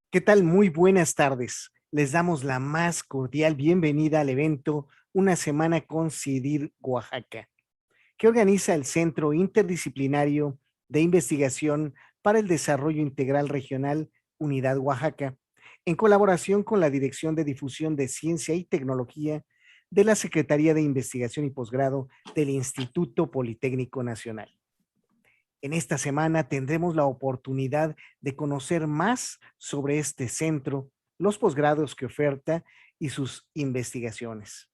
¿Qué tal? Muy buenas tardes. Les damos la más cordial bienvenida al evento Una Semana con CIDIR Oaxaca, que organiza el Centro Interdisciplinario de Investigación para el Desarrollo Integral Regional Unidad Oaxaca, en colaboración con la Dirección de Difusión de Ciencia y Tecnología de la Secretaría de Investigación y Posgrado del Instituto Politécnico Nacional. En esta semana tendremos la oportunidad de conocer más sobre este centro, los posgrados que oferta y sus investigaciones.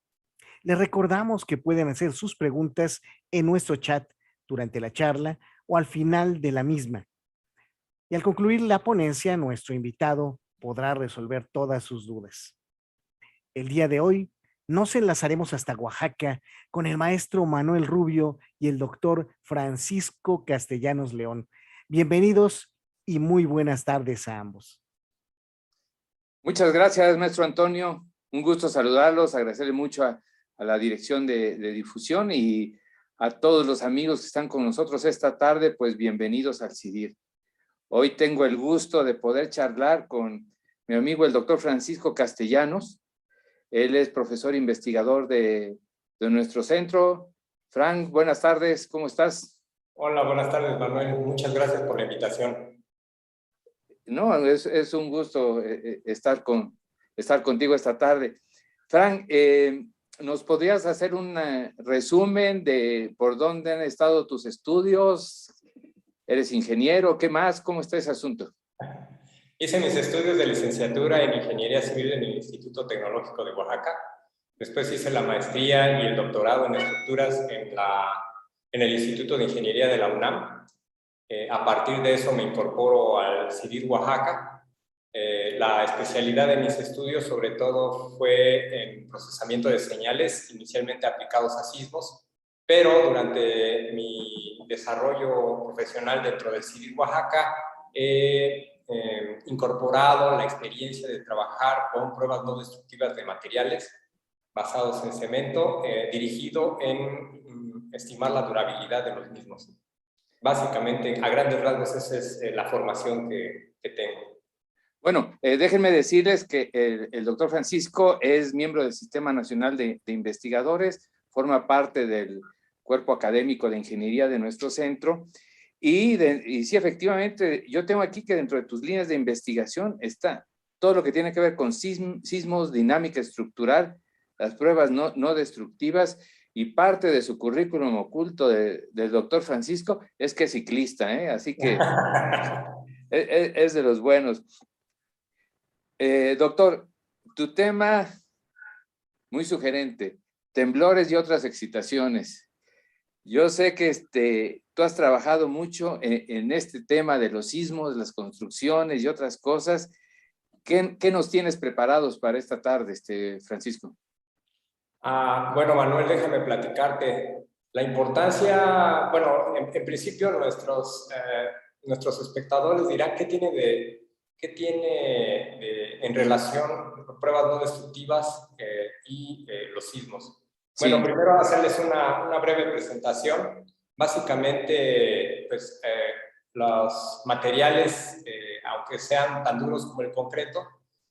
Les recordamos que pueden hacer sus preguntas en nuestro chat durante la charla o al final de la misma. Y al concluir la ponencia, nuestro invitado podrá resolver todas sus dudas. El día de hoy nos enlazaremos hasta Oaxaca con el maestro Manuel Rubio y el doctor Francisco Castellanos León. Bienvenidos y muy buenas tardes a ambos. Muchas gracias, maestro Antonio. Un gusto saludarlos, agradecerle mucho a la dirección de difusión y a todos los amigos que están con nosotros esta tarde, pues bienvenidos al CIDIR. Hoy tengo el gusto de poder charlar con mi amigo el doctor Francisco Castellanos. Él es profesor investigador de nuestro centro. Frank, buenas tardes, ¿cómo estás? Hola, buenas tardes, Manuel. Muchas gracias por la invitación. No, es un gusto estar contigo esta tarde. Frank, ¿nos podrías hacer un resumen de por dónde han estado tus estudios? ¿Eres ingeniero? ¿Qué más? ¿Cómo está ese asunto? Hice mis estudios de licenciatura en Ingeniería Civil en el Instituto Tecnológico de Oaxaca. Después hice la maestría y el doctorado en estructuras en el Instituto de Ingeniería de la UNAM. A partir de eso me incorporo al CIDIR Oaxaca. La especialidad de mis estudios sobre todo fue en procesamiento de señales, inicialmente aplicados a sismos, pero durante mi desarrollo profesional dentro del CIDIR Oaxaca he incorporado la experiencia de trabajar con pruebas no destructivas de materiales basados en cemento, dirigido en estimar la durabilidad de los mismos. Básicamente, a grandes rasgos, esa es la formación que tengo. Bueno, déjenme decirles que el doctor Francisco es miembro del Sistema Nacional de Investigadores, forma parte del cuerpo académico de ingeniería de nuestro centro y sí, efectivamente, yo tengo aquí que dentro de tus líneas de investigación está todo lo que tiene que ver con sismos, dinámica estructural, las pruebas no destructivas, y parte de su currículum oculto del doctor Francisco es que es ciclista, así que es de los buenos. Doctor, tu tema muy sugerente, temblores y otras excitaciones. Yo sé que tú has trabajado mucho en este tema de los sismos, las construcciones y otras cosas. ¿Qué nos tienes preparados para esta tarde, Francisco? Bueno, Manuel, déjame platicarte. La importancia, bueno, en principio nuestros espectadores dirán qué tiene en relación pruebas no destructivas y los sismos. Sí. Bueno, primero hacerles una breve presentación. Básicamente, pues los materiales, aunque sean tan duros como el concreto,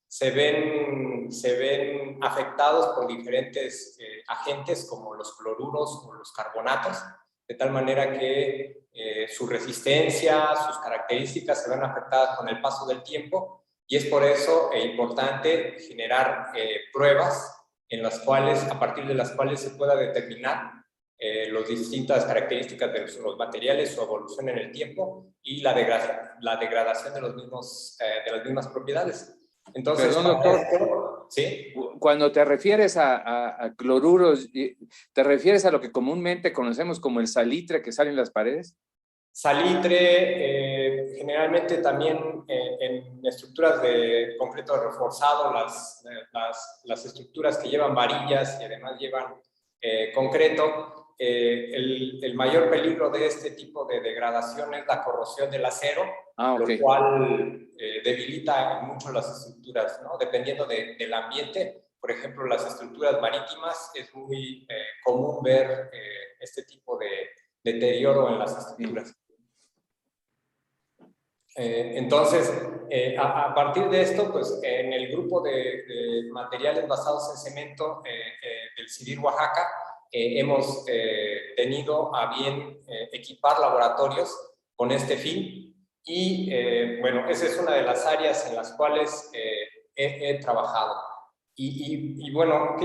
se ven afectados por diferentes agentes como los cloruros o los carbonatos, de tal manera que su resistencia, sus características se ven afectadas con el paso del tiempo, y es por eso importante generar pruebas en las cuales, a partir de las cuales se pueda determinar las distintas características de los materiales, su evolución en el tiempo y la degradación de las mismas propiedades. Entonces, perdón, doctor, ¿sí? Cuando te refieres a cloruros, ¿te refieres a lo que comúnmente conocemos como el salitre que sale en las paredes? Salitre, generalmente también en estructuras de concreto reforzado, las estructuras que llevan varillas y además llevan concreto, el mayor peligro de este tipo de degradación es la corrosión del acero, Okay. lo cual debilita mucho las estructuras, ¿no? Dependiendo del ambiente. Por ejemplo, las estructuras marítimas es muy común ver este tipo de deterioro en las estructuras. Entonces, a partir de esto, pues en el grupo de materiales basados en cemento del CIDIR Oaxaca, hemos tenido a bien equipar laboratorios con este fin y, bueno, esa es una de las áreas en las cuales he trabajado. Y bueno,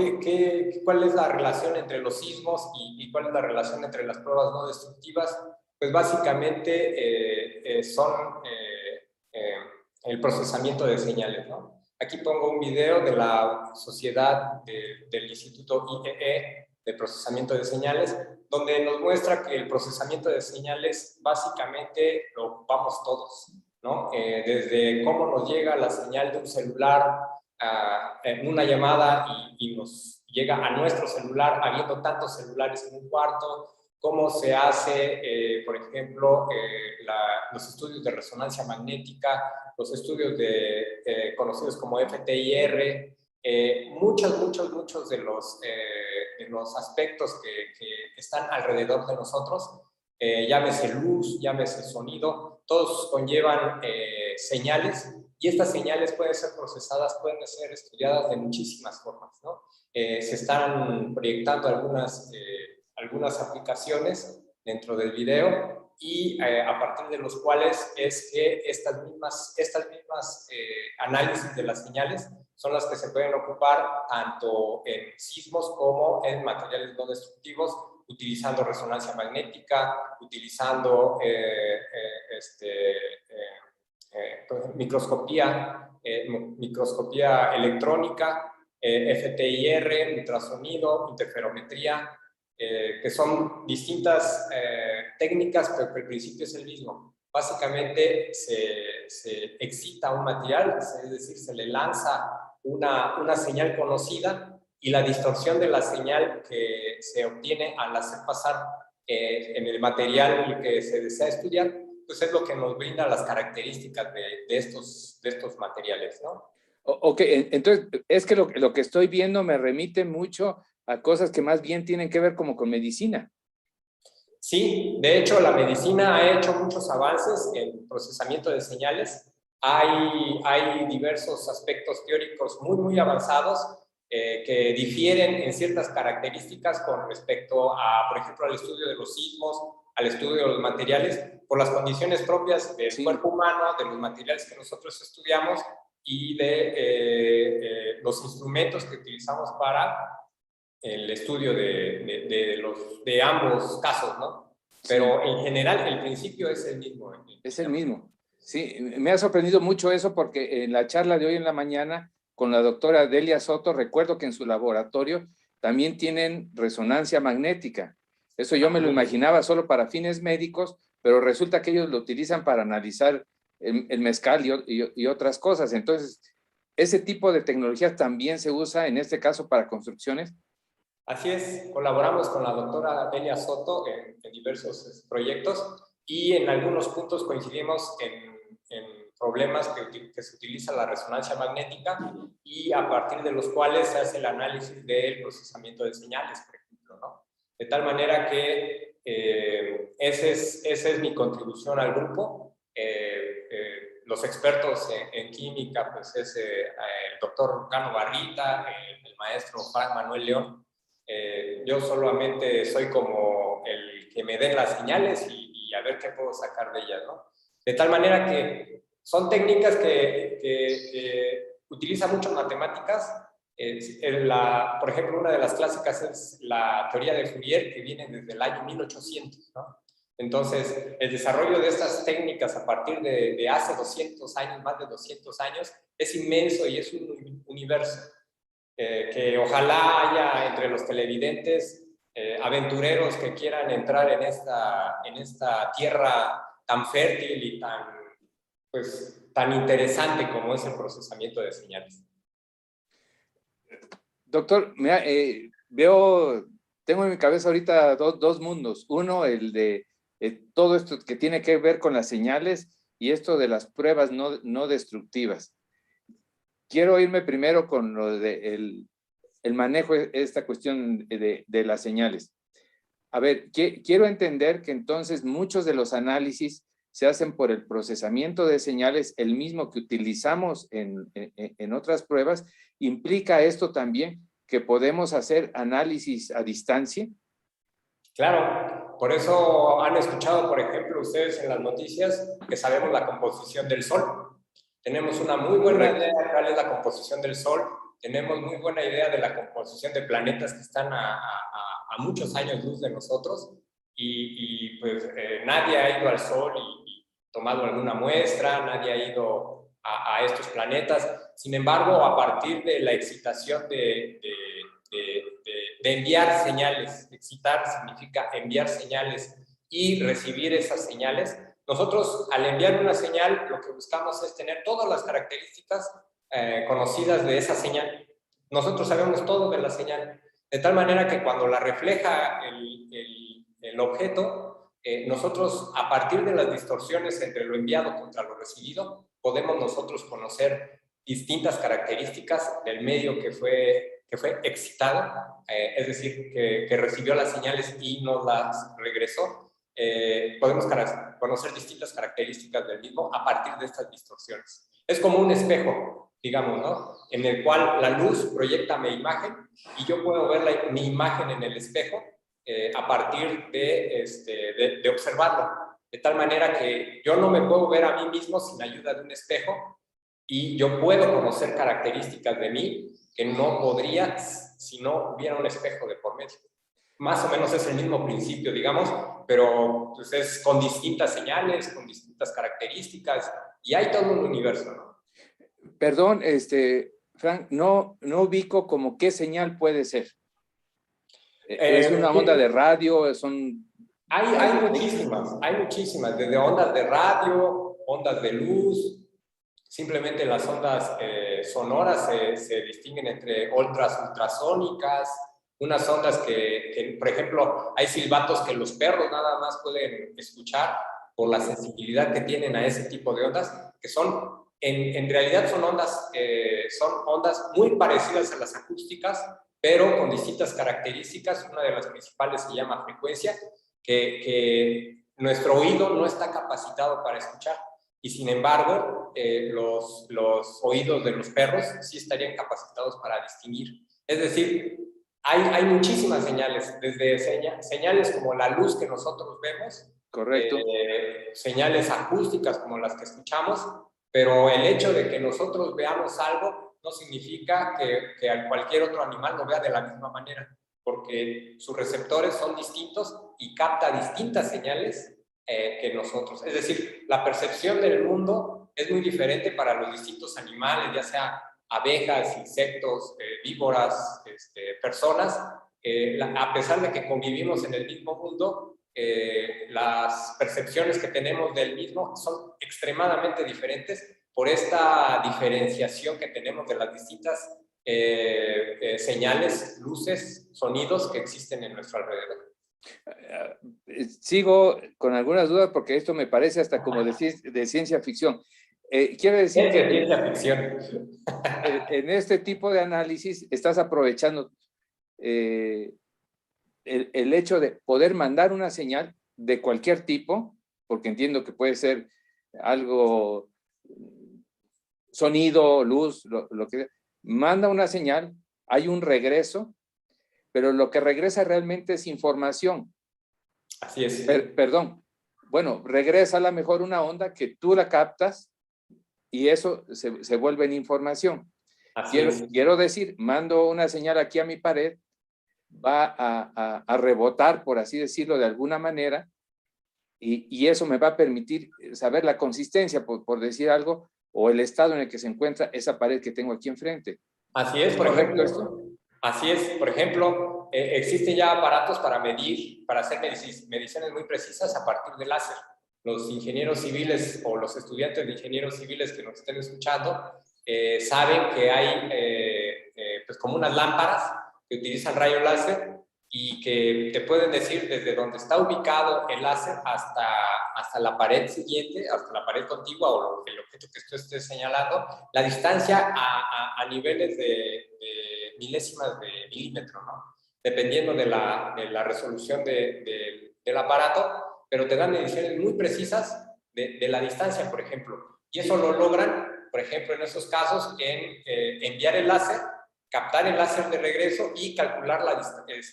¿cuál es la relación entre los sismos y cuál es la relación entre las pruebas no destructivas? Pues básicamente son el procesamiento de señales, ¿no? Aquí pongo un video de la sociedad del Instituto IEE de procesamiento de señales, donde nos muestra que el procesamiento de señales básicamente lo ocupamos todos, ¿no? Desde cómo nos llega la señal de un celular en una llamada y nos llega a nuestro celular, habiendo tantos celulares en un cuarto, cómo se hace, por ejemplo, los estudios de resonancia magnética, los estudios conocidos como FTIR, muchos de los aspectos que están alrededor de nosotros, llámese luz, llámese sonido, todos conllevan señales, y estas señales pueden ser procesadas, pueden ser estudiadas de muchísimas formas, ¿no? Se están proyectando algunas aplicaciones dentro del video y a partir de los cuales es que estas mismas análisis de las señales son las que se pueden ocupar tanto en sismos como en materiales no destructivos, utilizando resonancia magnética, utilizando microscopía electrónica, FTIR, ultrasonido, interferometría, que son distintas técnicas, pero que el principio es el mismo. Básicamente se excita un material, es decir, se le lanza una señal conocida y la distorsión de la señal que se obtiene al hacer pasar en el material que se desea estudiar, pues es lo que nos brinda las características de estos materiales, ¿no? Ok, entonces es que lo que estoy viendo me remite mucho a cosas que más bien tienen que ver como con medicina. Sí, de hecho la medicina ha hecho muchos avances en procesamiento de señales. Hay diversos aspectos teóricos muy avanzados que difieren en ciertas características con respecto a, por ejemplo, al estudio de los sismos, al estudio de los materiales, por las condiciones propias del cuerpo humano, de los materiales que nosotros estudiamos y de los instrumentos que utilizamos para el estudio de ambos casos, ¿no? Pero en general el principio es el mismo. Es el mismo. Sí, me ha sorprendido mucho eso porque en la charla de hoy en la mañana con la doctora Delia Soto, recuerdo que en su laboratorio también tienen resonancia magnética. Eso yo me lo imaginaba solo para fines médicos, pero resulta que ellos lo utilizan para analizar el mezcal y otras cosas. Entonces, ¿ese tipo de tecnología también se usa en este caso para construcciones? Así es, colaboramos con la doctora Delia Soto en diversos proyectos y en algunos puntos coincidimos en problemas que se utiliza la resonancia magnética y a partir de los cuales se hace el análisis del procesamiento de señales, por ejemplo, ¿no? De tal manera que esa es mi contribución al grupo. Los expertos en química, pues es el doctor Cano Barrita, el maestro Frank Manuel León. Yo solamente soy como el que me den las señales y a ver qué puedo sacar de ellas, ¿no? De tal manera que son técnicas que utilizan muchas matemáticas. Por ejemplo, una de las clásicas es la teoría de Fourier, que viene desde el año 1800, ¿no? Entonces, el desarrollo de estas técnicas a partir de hace 200 años, más de 200 años, es inmenso y es un universo. Que ojalá haya entre los televidentes aventureros que quieran entrar en esta tierra tan fértil y tan interesante como es el procesamiento de señales. Doctor, mira, tengo en mi cabeza ahorita dos mundos. Uno, el de todo esto que tiene que ver con las señales y esto de las pruebas no destructivas. Quiero irme primero con lo de el manejo de esta cuestión de las señales. A ver, quiero entender que entonces muchos de los análisis se hacen por el procesamiento de señales, el mismo que utilizamos en otras pruebas. ¿Implica esto también que podemos hacer análisis a distancia? Claro, por eso han escuchado, por ejemplo, ustedes en las noticias que sabemos la composición del Sol. Tenemos una muy buena idea de cuál es la composición del Sol, tenemos muy buena idea de la composición de planetas que están a muchos años luz de nosotros, y pues nadie ha ido al Sol y tomado alguna muestra, nadie ha ido a estos planetas. Sin embargo, a partir de la excitación de enviar señales, excitar significa enviar señales y recibir esas señales, nosotros al enviar una señal lo que buscamos es tener todas las características conocidas de esa señal. Nosotros sabemos todo de la señal, de tal manera que cuando la refleja el objeto, nosotros a partir de las distorsiones entre lo enviado contra lo recibido, podemos nosotros conocer distintas características del medio que fue excitado, es decir, que recibió las señales y nos las regresó. Podemos conocer distintas características del mismo a partir de estas distorsiones. Es como un espejo, digamos, ¿no? En el cual la luz proyecta mi imagen y yo puedo ver mi imagen en el espejo a partir de observarlo. De tal manera que yo no me puedo ver a mí mismo sin ayuda de un espejo, y yo puedo conocer características de mí que no podría si no hubiera un espejo de por medio. Más o menos es el mismo principio, digamos, pero pues es con distintas señales, con distintas características, y hay todo un universo, ¿no? Perdón, Frank, no ubico como qué señal puede ser. ¿Es una onda de radio? Hay muchísimas, desde ondas de radio, ondas de luz. Simplemente las ondas sonoras se distinguen entre ultrasónicas, unas ondas que, por ejemplo, hay silbatos que los perros nada más pueden escuchar por la sensibilidad que tienen a ese tipo de ondas, que son, en realidad son ondas muy parecidas a las acústicas, pero con distintas características. Una de las principales se llama frecuencia, que nuestro oído no está capacitado para escuchar. Y sin embargo, los oídos de los perros sí estarían capacitados para distinguir. Es decir, hay muchísimas señales, desde señales como la luz que nosotros vemos, correcto, señales acústicas como las que escuchamos, pero el hecho de que nosotros veamos algo no significa que cualquier otro animal lo vea de la misma manera, porque sus receptores son distintos y capta distintas señales que nosotros. Es decir, la percepción del mundo es muy diferente para los distintos animales, ya sea abejas, insectos, víboras, personas. A pesar de que convivimos en el mismo mundo, las percepciones que tenemos del mismo son extremadamente diferentes por esta diferenciación que tenemos de las distintas señales, luces, sonidos que existen en nuestro alrededor. Sigo con algunas dudas porque esto me parece hasta como de ciencia ficción. Quiero decir que ciencia ficción. En este tipo de análisis estás aprovechando el hecho de poder mandar una señal de cualquier tipo, porque entiendo que puede ser algo, sonido, luz, lo que manda una señal, hay un regreso, pero lo que regresa realmente es información. Así es. Perdón. Bueno, regresa a lo mejor una onda que tú la captas y eso se vuelve en información. Quiero decir, mando una señal aquí a mi pared, va a rebotar, por así decirlo, de alguna manera, y eso me va a permitir saber la consistencia, por decir algo, o el estado en el que se encuentra esa pared que tengo aquí enfrente. Así es, por ejemplo, esto. Así es, por ejemplo, existen ya aparatos para medir, para hacer mediciones muy precisas a partir de láser. Los ingenieros civiles o los estudiantes de ingenieros civiles que nos estén escuchando saben que hay pues como unas lámparas que utilizan rayo láser y que te pueden decir desde donde está ubicado el láser hasta la pared siguiente, hasta la pared contigua o el objeto que tú estés señalando, la distancia a niveles de milésimas de milímetro, ¿no? Dependiendo de la resolución del aparato, pero te dan mediciones muy precisas de la distancia, por ejemplo. Y eso lo logran, por ejemplo, en esos casos, en enviar el láser, captar el láser de regreso y calcular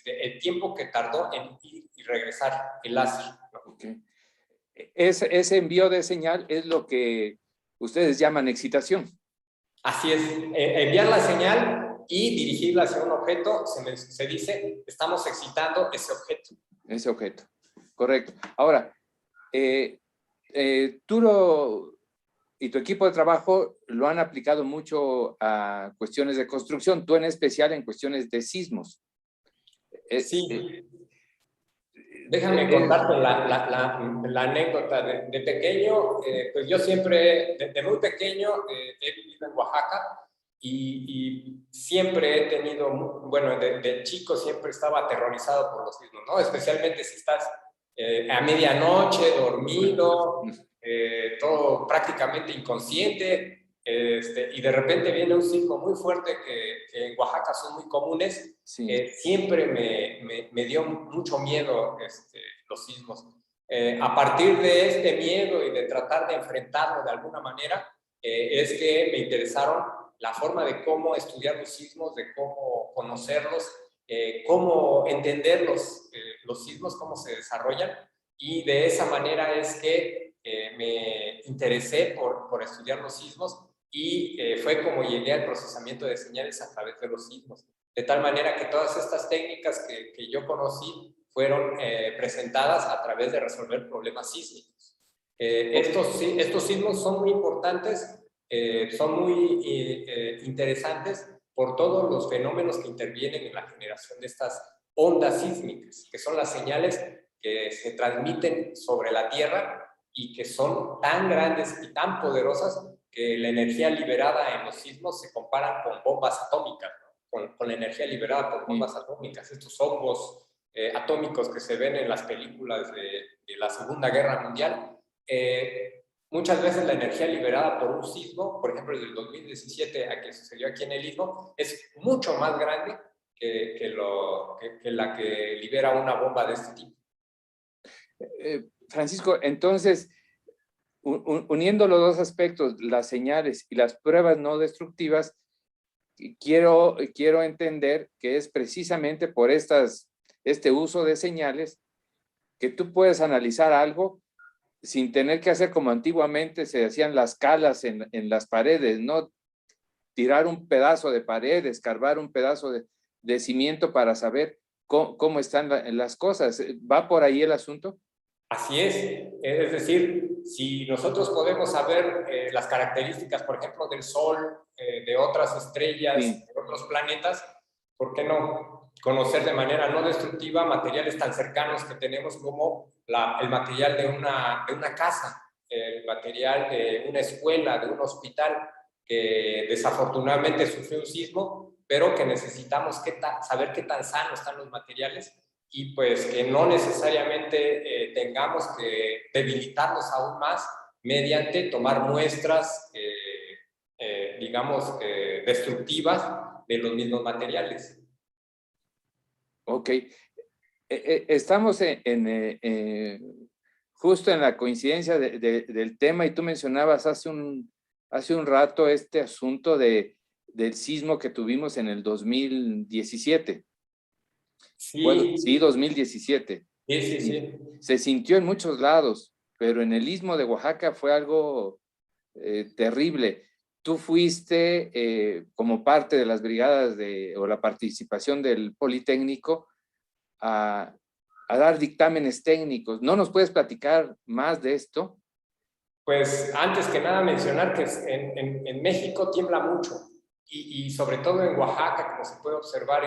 el tiempo que tardó en ir y regresar el láser, ¿no? Okay. Ese envío de señal es lo que ustedes llaman excitación. Así es, enviar la señal y dirigirla hacia un objeto, se dice, estamos excitando ese objeto. Ese objeto, correcto. Ahora, y tu equipo de trabajo lo han aplicado mucho a cuestiones de construcción, tú en especial en cuestiones de sismos. Sí. Déjame contarte la anécdota. De pequeño, pues yo siempre, desde muy pequeño, he vivido en Oaxaca y siempre he tenido, bueno, de chico siempre estaba aterrorizado por los sismos, ¿no? Especialmente si estás a medianoche, dormido, todo prácticamente inconsciente, y de repente viene un sismo muy fuerte que en Oaxaca son muy comunes. Sí. Siempre me dio mucho miedo los sismos. A partir de este miedo y de tratar de enfrentarlo de alguna manera, es que me interesaron la forma de cómo estudiar los sismos, de cómo conocerlos, cómo entender los sismos, cómo se desarrollan, y de esa manera es que me interesé por estudiar los sismos y fue como llegué al procesamiento de señales a través de los sismos. De tal manera que todas estas técnicas que yo conocí fueron presentadas a través de resolver problemas sísmicos. Estos sismos son muy importantes, son muy interesantes por todos los fenómenos que intervienen en la generación de estas ondas sísmicas, que son las señales que se transmiten sobre la Tierra y que son tan grandes y tan poderosas que la energía liberada en los sismos se compara con bombas atómicas, ¿no? Con la energía liberada por bombas atómicas, estos hongos atómicos que se ven en las películas de la Segunda Guerra Mundial. Muchas veces la energía liberada por un sismo, por ejemplo, el del 2017 a que sucedió aquí en el Istmo, es mucho más grande que la que libera una bomba de este tipo. Francisco, entonces, uniendo los dos aspectos, las señales y las pruebas no destructivas, quiero entender que es precisamente por este uso de señales que tú puedes analizar algo sin tener que hacer como antiguamente se hacían las calas en las paredes, ¿no? Tirar un pedazo de pared, escarbar un pedazo de cimiento para saber cómo están las cosas. ¿Va por ahí el asunto? Así es decir, si nosotros podemos saber las características, por ejemplo, del Sol, de otras estrellas, Sí. de otros planetas, ¿por qué no conocer de manera no destructiva materiales tan cercanos que tenemos como el material de una casa, el material de una escuela, de un hospital que desafortunadamente sufrió un sismo, pero que necesitamos saber qué tan sanos están los materiales? Y pues que no necesariamente tengamos que debilitarlos aún más mediante tomar muestras, digamos, destructivas de los mismos materiales. Ok. Estamos justo en la coincidencia del tema y tú mencionabas hace un rato este asunto del sismo que tuvimos en el 2017. Sí, Bueno, sí, 2017. sí. Se sintió en muchos lados, pero en el Istmo de Oaxaca fue algo terrible. Tú fuiste como parte de las brigadas o la participación del Politécnico a dar dictámenes técnicos. ¿No nos puedes platicar más de esto? Pues antes que nada mencionar que en México tiembla mucho y sobre todo en Oaxaca, como se puede observar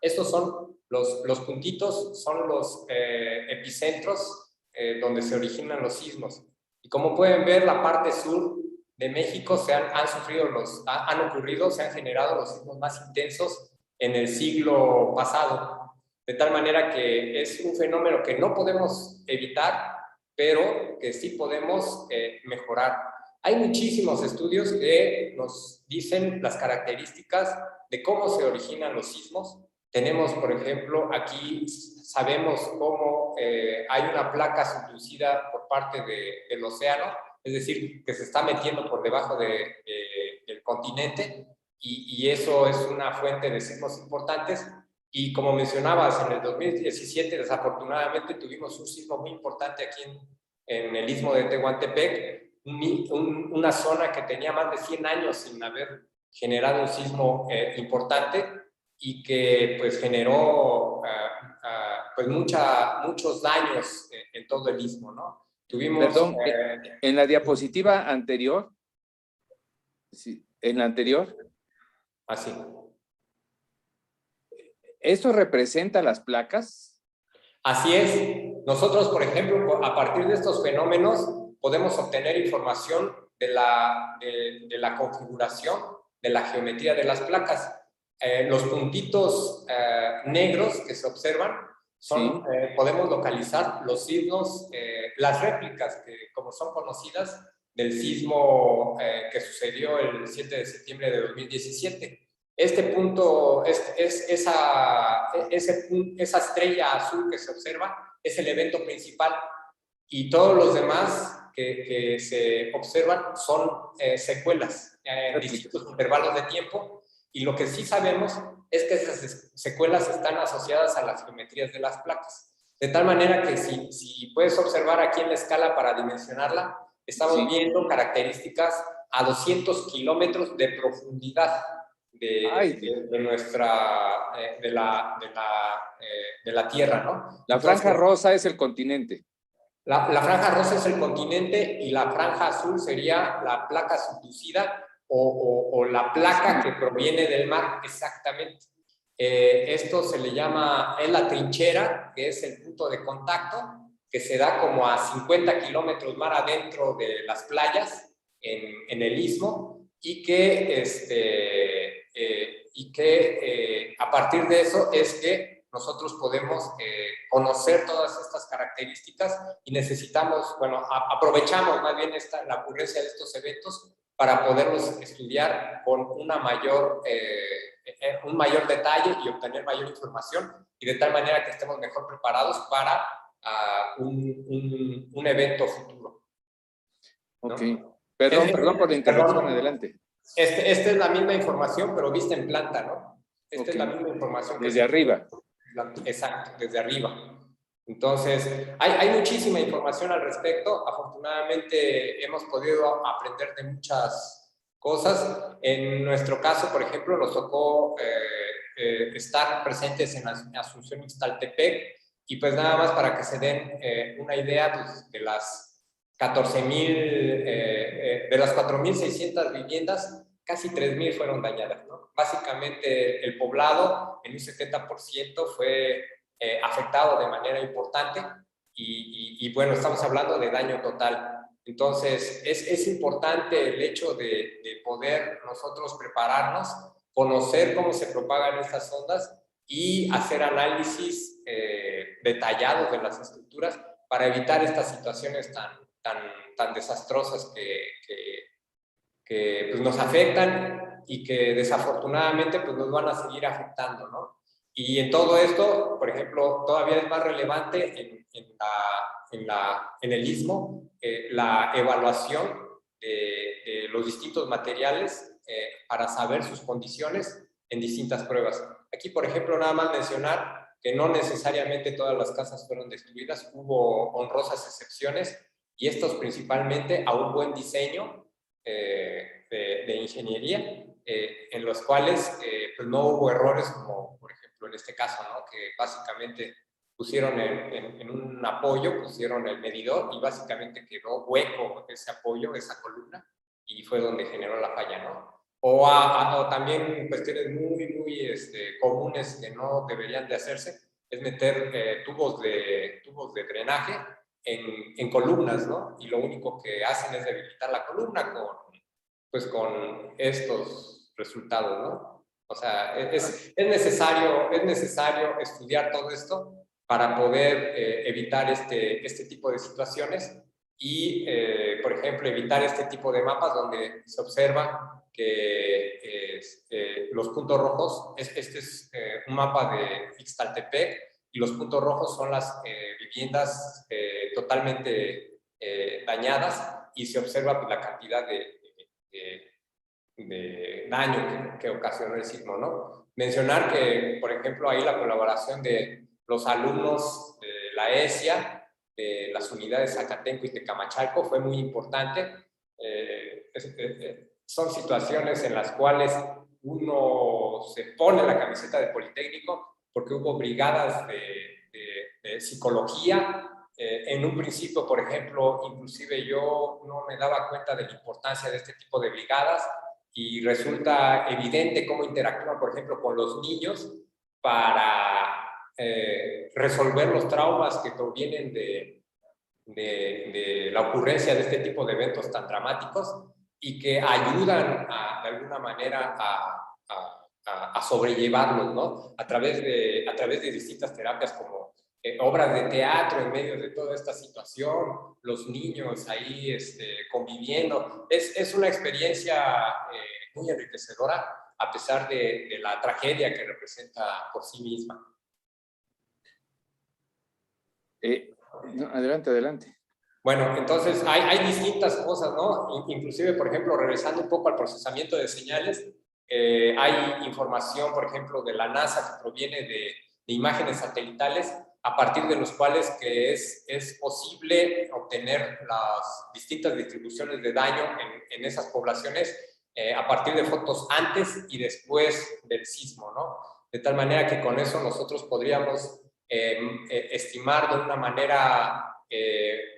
estos son los puntitos, son los epicentros donde se originan los sismos. Y como pueden ver, la parte sur de México se han generado los sismos más intensos en el siglo pasado. De tal manera que es un fenómeno que no podemos evitar, pero que sí podemos mejorar. Hay muchísimos estudios que nos dicen las características de cómo se originan los sismos Tenemos, por ejemplo, aquí sabemos cómo hay una placa subducida por parte del océano, es decir, que se está metiendo por debajo del continente, y eso es una fuente de sismos importantes. Y como mencionabas, en el 2017 desafortunadamente tuvimos un sismo muy importante aquí en el istmo de Tehuantepec, una zona que tenía más de 100 años sin haber generado un sismo importante, y que pues generó pues muchos daños en todo el istmo, ¿no? Tuvimos... Perdón, en la diapositiva anterior, sí, en la anterior, así. ¿esto representa las placas? Así es. Nosotros, por ejemplo, a partir de estos fenómenos, podemos obtener información de la configuración, de la geometría de las placas. Los puntitos negros que se observan son, Sí. podemos localizar los signos, las réplicas que, como son conocidas, del sismo que sucedió el 7 de septiembre de 2017. Este punto, esa estrella azul que se observa es el evento principal, y todos los demás que se observan son secuelas en distintos intervalos de tiempo, y lo que sí sabemos es que esas secuelas están asociadas a las geometrías de las placas. De tal manera que si puedes observar aquí en la escala para dimensionarla, estamos viendo características a 200 kilómetros de profundidad de la Tierra, ¿no? La franja rosa es el continente. La franja rosa es el continente, y la franja azul sería la placa subducida o la placa que proviene del mar, exactamente. Esto se le llama, es la trinchera, que es el punto de contacto, que se da como a 50 kilómetros mar adentro de las playas en el istmo, y que, a partir de eso es que nosotros podemos conocer todas estas características, y necesitamos, bueno, aprovechamos más bien la ocurrencia de estos eventos para poderlos estudiar con un mayor detalle y obtener mayor información, y de tal manera que estemos mejor preparados para un evento futuro, ¿no? Ok. Perdón por la interrupción, adelante. Esta es la misma información, pero vista en planta, ¿no? Esta es la misma información. Desde arriba. Exacto, desde arriba. Entonces, hay muchísima información al respecto. Afortunadamente, hemos podido aprender de muchas cosas. En nuestro caso, por ejemplo, nos tocó estar presentes en Asunción Ixtaltepec, y pues nada más para que se den una idea, pues, de las 4.600 viviendas, casi 3.000 fueron dañadas, ¿no? Básicamente el poblado en un 70% fue afectado de manera importante, y bueno, estamos hablando de daño total. Entonces es importante el hecho de poder nosotros prepararnos, conocer cómo se propagan estas ondas y hacer análisis detallados de las estructuras para evitar estas situaciones tan desastrosas que pues nos afectan, y que desafortunadamente pues nos van a seguir afectando, ¿no? Y en todo esto, por ejemplo, todavía es más relevante en el istmo la evaluación de los distintos materiales para saber sus condiciones en distintas pruebas. Aquí, por ejemplo, nada más mencionar que no necesariamente todas las casas fueron destruidas, hubo honrosas excepciones, y estos principalmente a un buen diseño de ingeniería, en los cuales pues no hubo errores, como por ejemplo en este caso, ¿no? Que básicamente pusieron en un apoyo, pusieron el medidor, y básicamente quedó hueco ese apoyo, esa columna, y fue donde generó la falla, ¿no? O también cuestiones muy comunes que no deberían de hacerse, es meter tubos de drenaje en columnas, ¿no? Y lo único que hacen es debilitar la columna con estos resultados, ¿no? O sea, es necesario estudiar todo esto para poder evitar este tipo de situaciones, y, por ejemplo, evitar este tipo de mapas donde se observa que los puntos rojos, este es un mapa de Ixtaltepec, y los puntos rojos son las viviendas totalmente dañadas, y se observa pues, la cantidad de daño que ocasionó el sismo, ¿no? Mencionar que, por ejemplo, ahí la colaboración de los alumnos de la ESIA, de las unidades Zacatenco y Tecamachalco, fue muy importante. Son situaciones en las cuales uno se pone la camiseta de Politécnico, porque hubo brigadas de psicología. En un principio, por ejemplo, inclusive yo no me daba cuenta de la importancia de este tipo de brigadas, y resulta evidente cómo interactúan, por ejemplo, con los niños para resolver los traumas que provienen de la ocurrencia de este tipo de eventos tan dramáticos, y que ayudan de alguna manera a sobrellevarlos, ¿no? A través de distintas terapias como obras de teatro en medio de toda esta situación, los niños ahí conviviendo. Es una experiencia muy enriquecedora, a pesar de la tragedia que representa por sí misma. No, adelante. Bueno, entonces hay distintas cosas, ¿no? Inclusive, por ejemplo, regresando un poco al procesamiento de señales, hay información, por ejemplo, de la NASA que proviene de imágenes satelitales, a partir de los cuales que es posible obtener las distintas distribuciones de daño en esas poblaciones a partir de fotos antes y después del sismo, ¿no? De tal manera que con eso nosotros podríamos estimar de una manera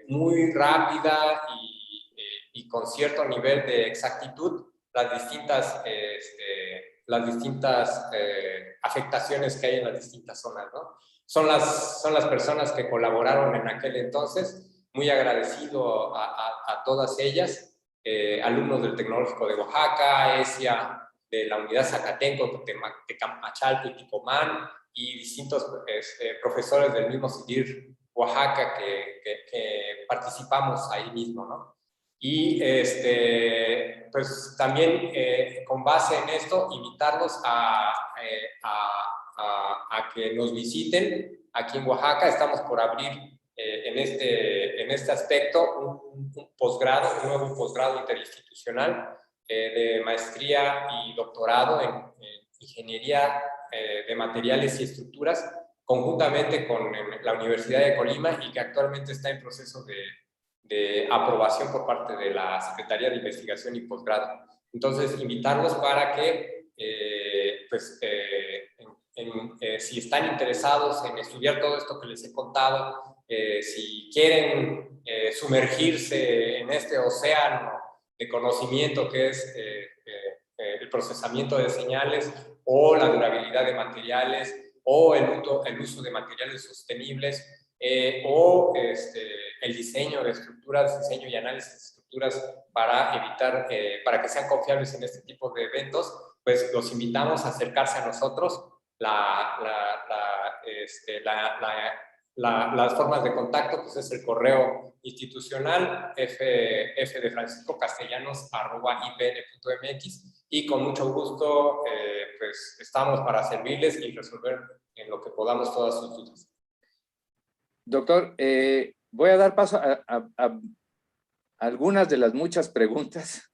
muy rápida y con cierto nivel de exactitud las distintas afectaciones que hay en las distintas zonas, ¿no? Son las personas que colaboraron en aquel entonces, muy agradecido a todas ellas, alumnos del Tecnológico de Oaxaca, ESIA, de la Unidad Zacatenco, Tecamachalco y Ticomán, y distintos profesores del mismo CIDIR Oaxaca que participamos ahí mismo, ¿no? Y pues también con base en esto, invitarlos a que nos visiten aquí en Oaxaca. Estamos por abrir en este aspecto un nuevo posgrado interinstitucional de maestría y doctorado en ingeniería de materiales y estructuras, conjuntamente con la Universidad de Colima, y que actualmente está en proceso de aprobación por parte de la Secretaría de Investigación y Posgrado. Entonces, invitarlos para que, si están interesados en estudiar todo esto que les he contado, si quieren sumergirse en este océano de conocimiento que es el procesamiento de señales, o la durabilidad de materiales, o el uso de materiales sostenibles, o el diseño de estructuras, diseño y análisis de estructuras para evitar, para que sean confiables en este tipo de eventos, pues los invitamos a acercarse a nosotros. Las formas de contacto, pues es el correo institucional fdefranciscocastellanos@ipn.mx, y con mucho gusto pues estamos para servirles y resolver en lo que podamos todas sus dudas. Doctor, voy a dar paso a algunas de las muchas preguntas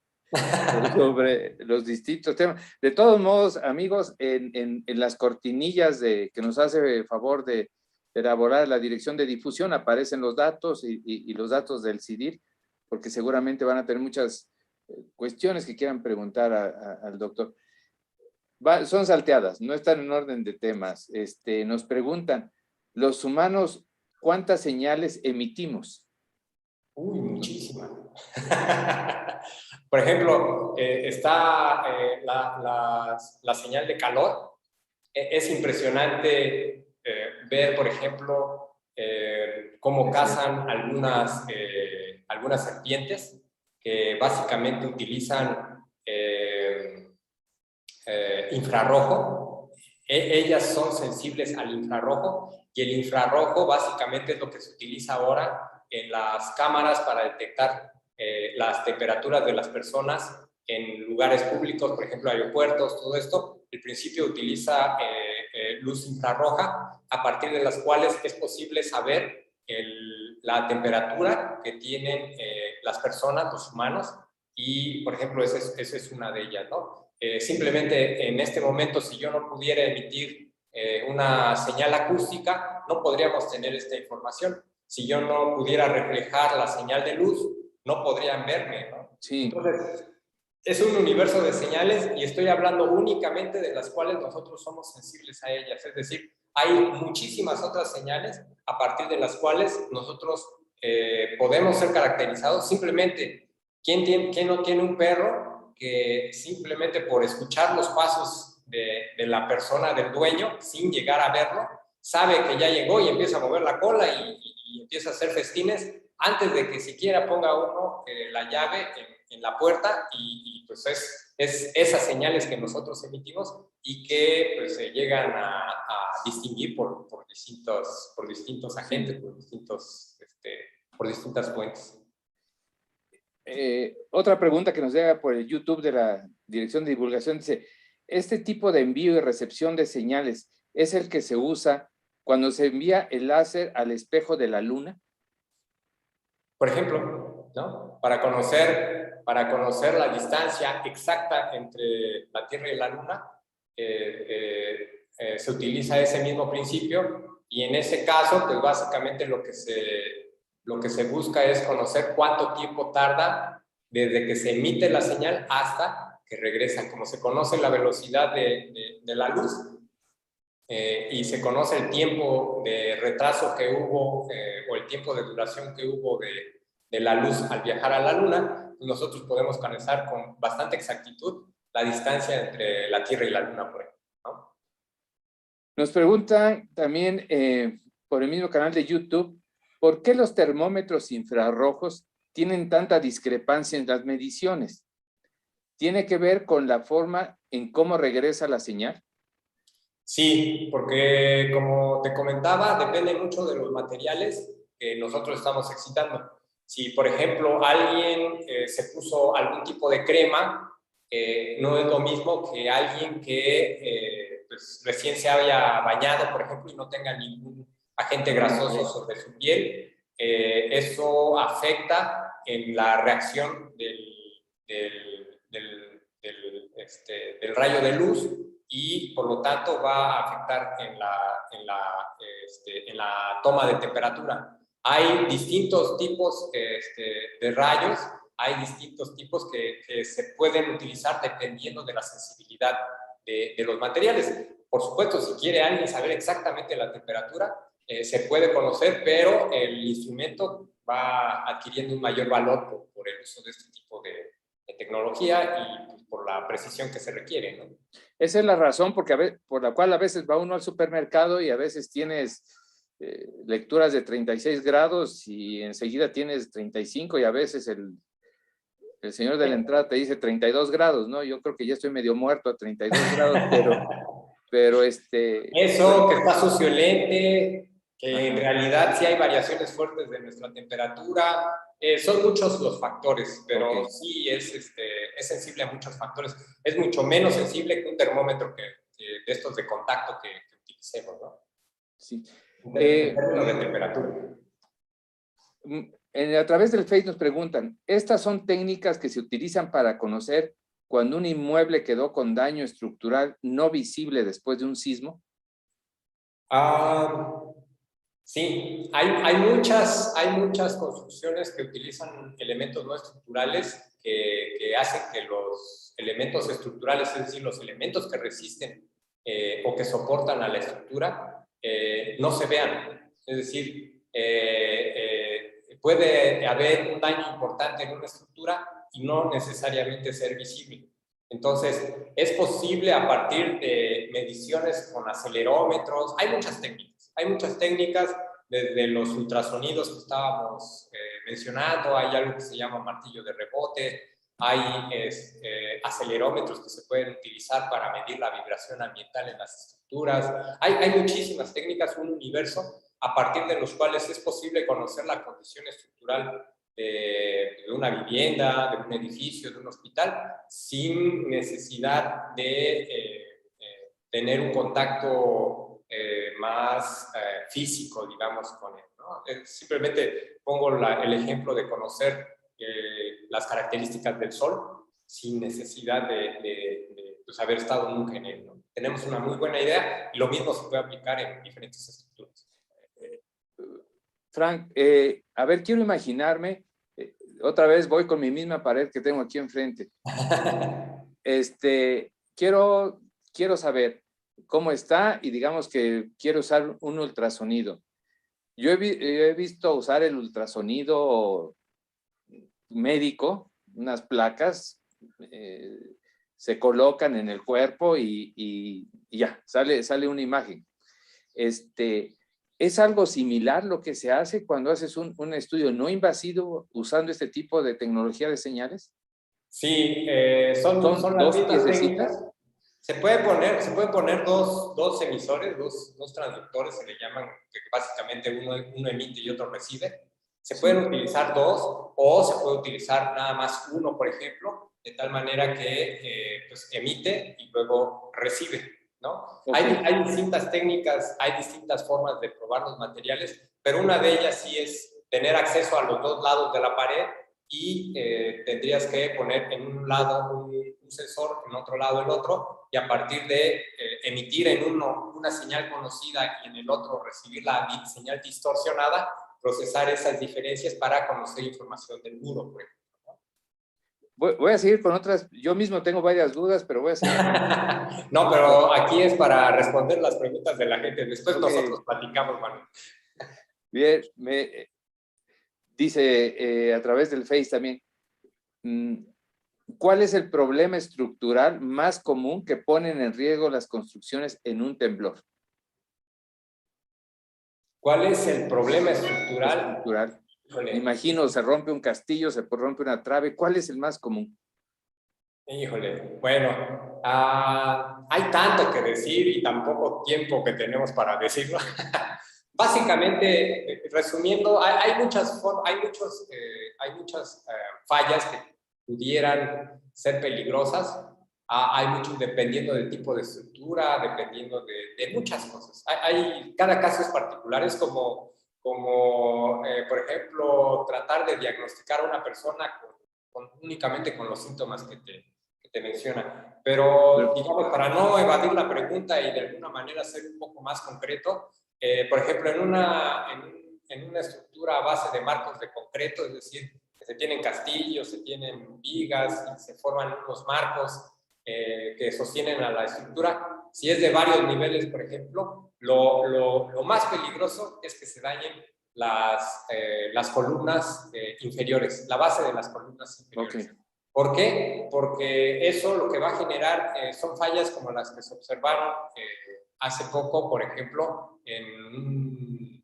sobre los distintos temas. De todos modos, amigos, en las cortinillas que nos hace favor de elaborar la dirección de difusión aparecen los datos y los datos del CIDIR, porque seguramente van a tener muchas cuestiones que quieran preguntar al doctor. Son salteadas, no están en orden de temas. Nos preguntan, los humanos, ¿cuántas señales emitimos? Uy, muchísimas. Por ejemplo, está la señal de calor. Es impresionante ver, por ejemplo, cómo cazan algunas serpientes que básicamente utilizan infrarrojo. Ellas son sensibles al infrarrojo, y el infrarrojo básicamente es lo que se utiliza ahora en las cámaras para detectar las temperaturas de las personas en lugares públicos, por ejemplo, aeropuertos, todo esto, el principio utiliza luz infrarroja, a partir de las cuales es posible saber la temperatura que tienen las personas, los humanos, y, por ejemplo, esa es una de ellas, ¿no? Simplemente en este momento, si yo no pudiera emitir una señal acústica, no podríamos tener esta información. Si yo no pudiera reflejar la señal de luz, no podrían verme, ¿no? Sí. Entonces, es un universo de señales y estoy hablando únicamente de las cuales nosotros somos sensibles a ellas. Es decir, hay muchísimas otras señales a partir de las cuales nosotros podemos ser caracterizados. Simplemente, ¿quién no tiene un perro que simplemente por escuchar los pasos de la persona, del dueño, sin llegar a verlo, sabe que ya llegó y empieza a mover la cola y empieza a hacer festines antes de que siquiera ponga uno la llave en la puerta y pues es esas señales que nosotros emitimos y que pues se llegan a distinguir por distintos agentes, por distintas fuentes. Otra pregunta que nos llega por el YouTube de la Dirección de Divulgación dice, ¿este tipo de envío y recepción de señales es el que se usa cuando se envía el láser al espejo de la Luna? Por ejemplo, ¿no? Para conocer la distancia exacta entre la Tierra y la Luna, se utiliza ese mismo principio y en ese caso, pues básicamente lo que se busca es conocer cuánto tiempo tarda desde que se emite la señal hasta que regresa. Como se conoce la velocidad de la luz y se conoce el tiempo de retraso que hubo o el tiempo de duración que hubo de la luz al viajar a la Luna, nosotros podemos conocer con bastante exactitud la distancia entre la Tierra y la Luna, por ejemplo, ¿no? Nos preguntan también por el mismo canal de YouTube, ¿por qué los termómetros infrarrojos tienen tanta discrepancia en las mediciones? ¿Tiene que ver con la forma en cómo regresa la señal? Sí, porque como te comentaba, depende mucho de los materiales que nosotros estamos excitando. Si, por ejemplo, alguien se puso algún tipo de crema, no es lo mismo que alguien que pues, recién se haya bañado, por ejemplo, y no tenga ningún agente grasoso sobre su piel. Eso afecta en la reacción del rayo de luz y por lo tanto va a afectar en la toma de temperatura. Hay distintos tipos de rayos, hay distintos tipos que se pueden utilizar dependiendo de la sensibilidad de los materiales. Por supuesto, si quiere alguien saber exactamente la temperatura, se puede conocer, pero el instrumento va adquiriendo un mayor valor por el uso de este tipo de tecnología y pues, por la precisión que se requiere, ¿no? Esa es la razón por la cual a veces va uno al supermercado y a veces tienes lecturas de 36 grados y enseguida tienes 35 y a veces el señor de la entrada te dice 32 grados, ¿no? Yo creo que ya estoy medio muerto a 32 grados, pero Eso, que está sucio el lente, que en realidad sí hay variaciones fuertes de nuestra temperatura, son muchos los factores, pero sí es sensible a muchos factores. Es mucho menos sensible que un termómetro que de estos de contacto que utilicemos, ¿no? Sí. En términos de temperatura. A través del Face nos preguntan, ¿estas son técnicas que se utilizan para conocer cuando un inmueble quedó con daño estructural no visible después de un sismo? Sí, hay muchas construcciones que utilizan elementos no estructurales que hacen que los elementos estructurales, es decir, los elementos que resisten o que soportan a la estructura, no se vean. Es decir, puede haber un daño importante en una estructura y no necesariamente ser visible. Entonces, es posible a partir de mediciones con acelerómetros. Hay muchas técnicas, desde los ultrasonidos que estábamos mencionando, hay algo que se llama martillo de rebote, hay acelerómetros que se pueden utilizar para medir la vibración ambiental en las estructuras. Hay muchísimas técnicas, un universo a partir de los cuales es posible conocer la condición estructural de una vivienda, de un edificio, de un hospital, sin necesidad de tener un contacto más físico, digamos, con él, ¿no? Simplemente pongo el ejemplo de conocer las características del sol sin necesidad de pues, haber estado nunca en él, ¿no? Tenemos una muy buena idea y lo mismo se puede aplicar en diferentes estructuras. Frank, a ver, quiero imaginarme, otra vez voy con mi misma pared que tengo aquí enfrente. Quiero saber cómo está y digamos que quiero usar un ultrasonido. Yo he visto usar el ultrasonido médico, unas placas, se colocan en el cuerpo y ya, sale una imagen. ¿Es algo similar lo que se hace cuando haces un estudio no invasivo usando este tipo de tecnología de señales? Sí, son las dos mismas piececitas. técnicas. Se puede poner dos emisores, dos transductores, se le llaman, que básicamente uno emite y otro recibe. Se pueden utilizar dos o se puede utilizar nada más uno, por ejemplo, de tal manera que pues emite y luego recibe, ¿no? Okay. Hay distintas técnicas, hay distintas formas de probar los materiales, pero una de ellas sí es tener acceso a los dos lados de la pared y tendrías que poner en un lado un sensor, en otro lado el otro, y a partir de emitir en uno una señal conocida y en el otro recibir la señal distorsionada, procesar esas diferencias para conocer información del muro, por ejemplo. Voy a seguir con otras. Yo mismo tengo varias dudas, pero voy a seguir. No, pero aquí es para responder las preguntas de la gente. Después nosotros platicamos, Manuel. Bien, dice a través del Face también, ¿cuál es el problema estructural más común que ponen en riesgo las construcciones en un temblor? ¿Cuál es el problema estructural? Me imagino, se rompe un castillo, se rompe una trave. ¿Cuál es el más común? Híjole, bueno, hay tanto que decir y tan poco tiempo que tenemos para decirlo. Básicamente, resumiendo, hay muchas fallas que pudieran ser peligrosas. Hay muchos dependiendo del tipo de estructura, dependiendo de muchas cosas. Cada caso es particular, es como por ejemplo, tratar de diagnosticar a una persona únicamente con los síntomas que te menciona. Pero, digamos, para no evadir la pregunta y de alguna manera ser un poco más concreto, por ejemplo, en una estructura a base de marcos de concreto, es decir, que se tienen castillos, se tienen vigas y se forman unos marcos que sostienen a la estructura. Si es de varios niveles, por ejemplo, lo más peligroso es que se dañen las columnas inferiores, la base de las columnas inferiores. Okay. ¿Por qué? Porque eso lo que va a generar son fallas como las que se observaron hace poco, por ejemplo, en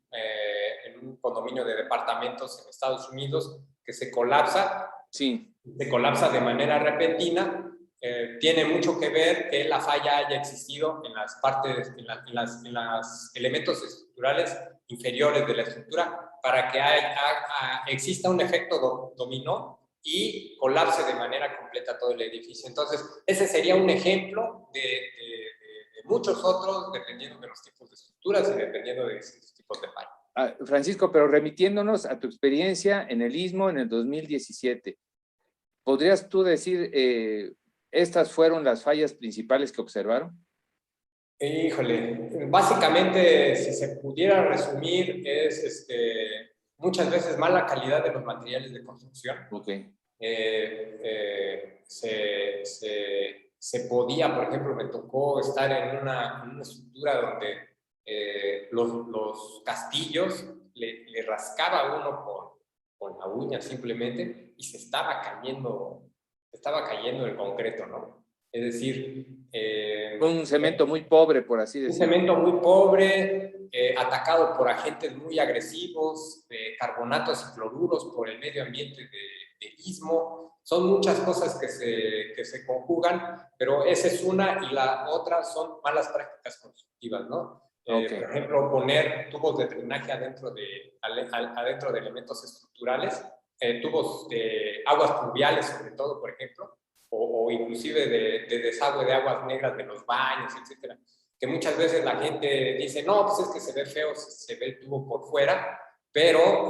un condominio de departamentos en Estados Unidos que se colapsa. Sí. Se colapsa de manera repentina. Tiene mucho que ver que la falla haya existido en las partes, en los elementos estructurales inferiores de la estructura para que exista un efecto dominó y colapse de manera completa todo el edificio. Entonces, ese sería un ejemplo de muchos otros, dependiendo de los tipos de estructuras y dependiendo de distintos tipos de falla. Francisco, pero remitiéndonos a tu experiencia en el Istmo en el 2017, ¿podrías tú decir estas fueron las fallas principales que observaron? Híjole, básicamente, si se pudiera resumir, es muchas veces mala calidad de los materiales de construcción. Okay. Se podía, por ejemplo, me tocó estar en una estructura donde los castillos le rascaba a uno con la uña simplemente y se estaba cayendo el concreto, ¿no? Es decir, un cemento muy pobre, por así decirlo. Un cemento muy pobre, atacado por agentes muy agresivos, de carbonatos y cloruros por el medio ambiente del istmo. Son muchas cosas que se conjugan, pero esa es una, y la otra son malas prácticas constructivas, ¿no? Okay. Por ejemplo, poner tubos de drenaje adentro de elementos estructurales tubos de aguas pluviales, sobre todo, por ejemplo, o inclusive de desagüe de aguas negras de los baños, etcétera, que muchas veces la gente dice, no, pues es que se ve feo, se ve el tubo por fuera, pero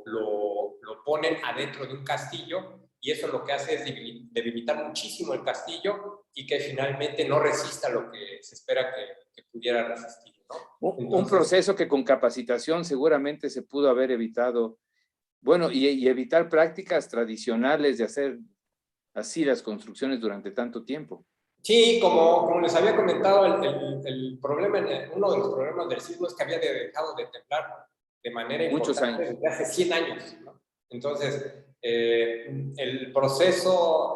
lo ponen adentro de un castillo y eso lo que hace es debilitar muchísimo el castillo y que finalmente no resista lo que se espera que pudiera resistir, ¿no? Un proceso que con capacitación seguramente se pudo haber evitado, bueno, y evitar prácticas tradicionales de hacer así las construcciones durante tanto tiempo. Sí, como les había comentado, el problema, uno de los problemas del sismo es que había dejado de temblar de manera importante desde hace 100 años, ¿no? Entonces, el proceso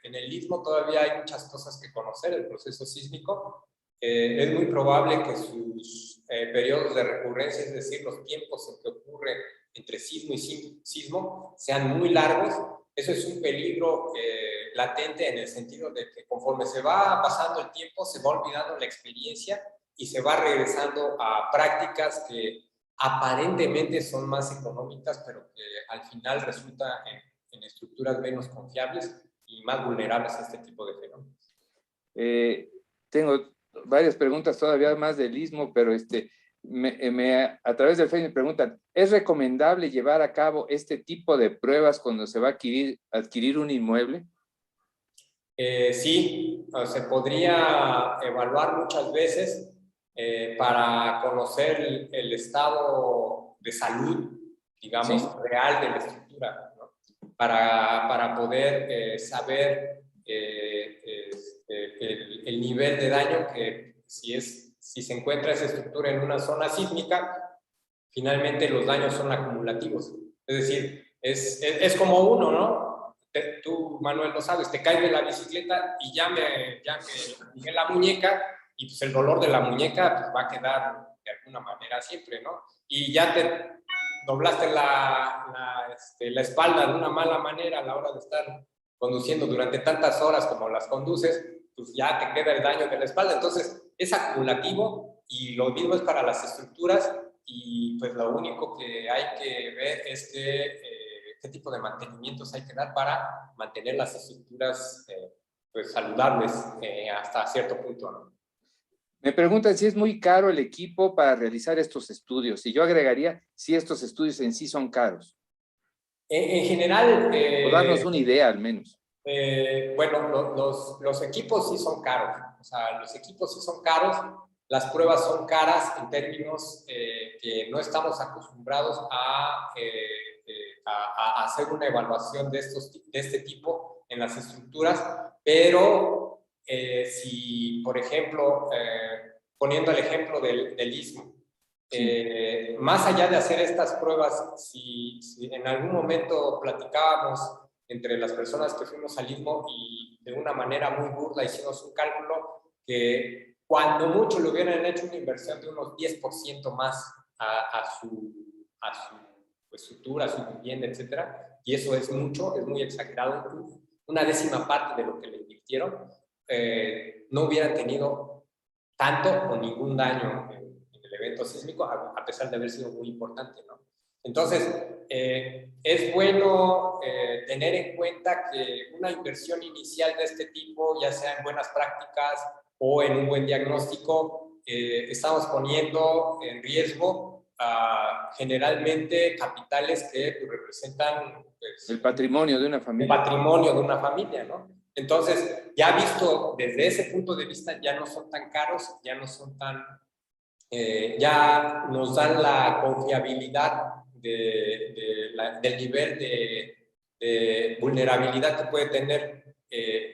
en el istmo todavía hay muchas cosas que conocer, el proceso sísmico. Es muy probable que sus periodos de recurrencia, es decir, los tiempos en que ocurre entre sismo y sismo, sean muy largos. Eso es un peligro latente en el sentido de que conforme se va pasando el tiempo, se va olvidando la experiencia y se va regresando a prácticas que aparentemente son más económicas, pero que al final resulta en estructuras menos confiables y más vulnerables a este tipo de fenómenos. Tengo varias preguntas todavía más del istmo, pero a través del Facebook me preguntan, ¿es recomendable llevar a cabo este tipo de pruebas cuando se va a adquirir un inmueble? Sí, se podría evaluar muchas veces para conocer el estado de salud, digamos, ¿Sí? real de la estructura, ¿no? Para poder saber el nivel de daño que si se encuentra esa estructura en una zona sísmica, finalmente los daños son acumulativos. Es decir, es como uno, ¿no? Tú, Manuel, lo sabes, te caes de la bicicleta y ya me lastimé la muñeca y pues el dolor de la muñeca pues, va a quedar de alguna manera siempre, ¿no? Y ya te doblaste la espalda de una mala manera a la hora de estar conduciendo durante tantas horas como las conduces, pues ya te queda el daño de la espalda. Entonces, es acumulativo y lo mismo es para las estructuras y pues lo único que hay que ver es qué tipo de mantenimientos hay que dar para mantener las estructuras pues saludables hasta cierto punto, ¿no? Me preguntan si es muy caro el equipo para realizar estos estudios. Y yo agregaría si estos estudios en sí son caros. En general... o darnos una idea al menos. Bueno, los equipos sí son caros. O sea, los equipos sí son caros. Las pruebas son caras en términos que no estamos acostumbrados a hacer una evaluación de este tipo en las estructuras, pero si, por ejemplo, poniendo el ejemplo del istmo, sí. Más allá de hacer estas pruebas, si en algún momento platicábamos entre las personas que fuimos al istmo y de una manera muy burda hicimos un cálculo que cuando mucho le hubieran hecho una inversión de unos 10% más a su estructura, a su vivienda, etcétera, y eso es mucho, es muy exagerado, una décima parte de lo que le invirtieron, no hubieran tenido tanto o ningún daño en el evento sísmico, a pesar de haber sido muy importante, ¿no? Entonces, es bueno tener en cuenta que una inversión inicial de este tipo, ya sea en buenas prácticas o en un buen diagnóstico, estamos poniendo en riesgo generalmente capitales que pues, representan pues, el patrimonio de una familia. El patrimonio de una familia, ¿no? Entonces, ya visto desde ese punto de vista, ya no son tan caros, ya no son tan... ya nos dan la confiabilidad del nivel de vulnerabilidad que puede tener